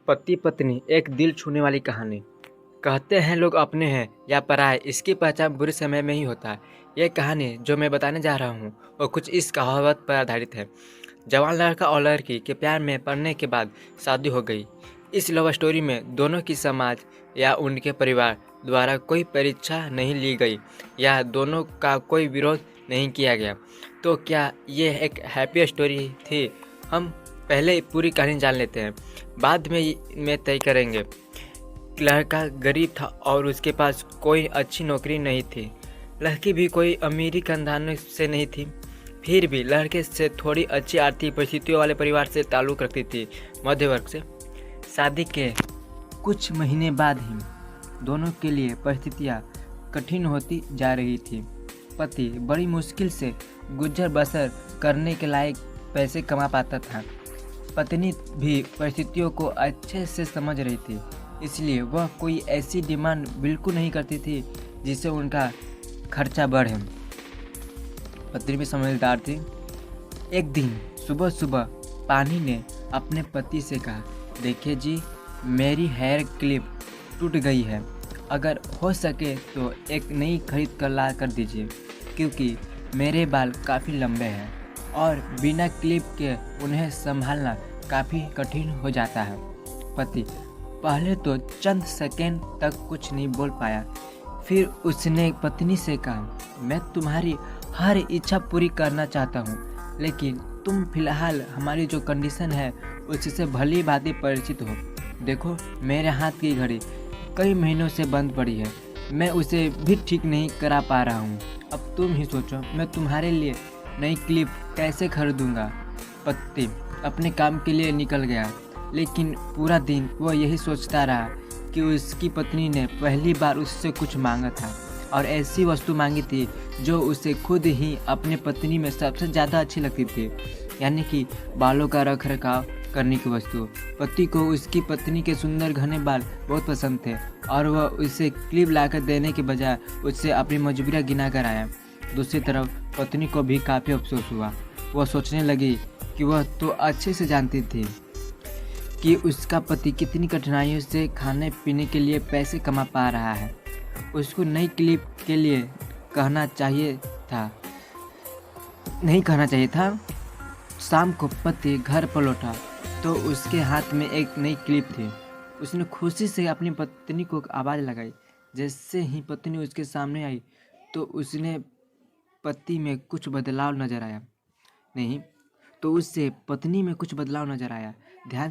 पति पत्नी एक दिल छूने वाली कहानी। कहते हैं लोग अपने हैं या पराए, इसकी पहचान बुरे समय में ही होता है। यह कहानी जो मैं बताने जा रहा हूँ वो कुछ इस कहावत पर आधारित है। जवान लड़का और लड़की के प्यार में पड़ने के बाद शादी हो गई। इस लव स्टोरी में दोनों की समाज या उनके परिवार द्वारा कोई परीक्षा नहीं ली गई या दोनों का कोई विरोध नहीं किया गया। तो क्या ये एक हैप्पी स्टोरी थी? हम पहले पूरी कहानी जान लेते हैं, बाद में तय करेंगे। लड़का गरीब था और उसके पास कोई अच्छी नौकरी नहीं थी। लड़की भी कोई अमीरी खानदान से नहीं थी, फिर भी लड़के से थोड़ी अच्छी आर्थिक परिस्थितियों वाले परिवार से ताल्लुक़ रखती थी, मध्य वर्ग से। शादी के कुछ महीने बाद ही दोनों के लिए परिस्थितियाँ कठिन होती जा रही थी। पति बड़ी मुश्किल से गुजर बसर करने के लायक पैसे कमा पाता था। पत्नी भी परिस्थितियों को अच्छे से समझ रही थी, इसलिए वह कोई ऐसी डिमांड बिल्कुल नहीं करती थी जिससे उनका खर्चा बढ़े। पत्नी भी समझदार थी। एक दिन सुबह सुबह पानी ने अपने पति से कहा, देखिए जी, मेरी हेयर क्लिप टूट गई है, अगर हो सके तो एक नई खरीद कर ला कर दीजिए, क्योंकि मेरे बाल काफ़ी लंबे हैं और बिना क्लिप के उन्हें संभालना काफ़ी कठिन हो जाता है। पति पहले तो चंद सेकंड तक कुछ नहीं बोल पाया, फिर उसने पत्नी से कहा, मैं तुम्हारी हर इच्छा पूरी करना चाहता हूँ, लेकिन तुम फिलहाल हमारी जो कंडीशन है उससे भली भांति परिचित हो। देखो, मेरे हाथ की घड़ी कई महीनों से बंद पड़ी है, मैं उसे भी ठीक नहीं करा पा रहा हूँ। अब तुम ही सोचो, मैं तुम्हारे लिए नई क्लिप कैसे खरीदूँगा। पति अपने काम के लिए निकल गया, लेकिन पूरा दिन वह यही सोचता रहा कि उसकी पत्नी ने पहली बार उससे कुछ मांगा था और ऐसी वस्तु मांगी थी जो उसे खुद ही अपने पत्नी में सबसे ज़्यादा अच्छी लगती थी, यानी कि बालों का रख रखाव करने की वस्तु। पति को उसकी पत्नी के सुंदर घने बाल बहुत पसंद थे और वह उसे क्लिप लाकर देने के बजाय उससे अपनी मजबूरियाँ गिना कर आया। दूसरी तरफ पत्नी को भी काफ़ी अफसोस हुआ। वह सोचने लगी कि वह तो अच्छे से जानती थी कि उसका पति कितनी कठिनाइयों से खाने पीने के लिए पैसे कमा पा रहा है। उसको नई क्लिप के लिए नहीं कहना चाहिए था। शाम को पति घर पर लौटा तो उसके हाथ में एक नई क्लिप थी। उसने खुशी से अपनी पत्नी को आवाज़ लगाई। जैसे ही पत्नी उसके सामने आई तो उसने पति में कुछ बदलाव नजर आया। नहीं तो उससे पत्नी में कुछ बदलाव नजर आया। ध्यान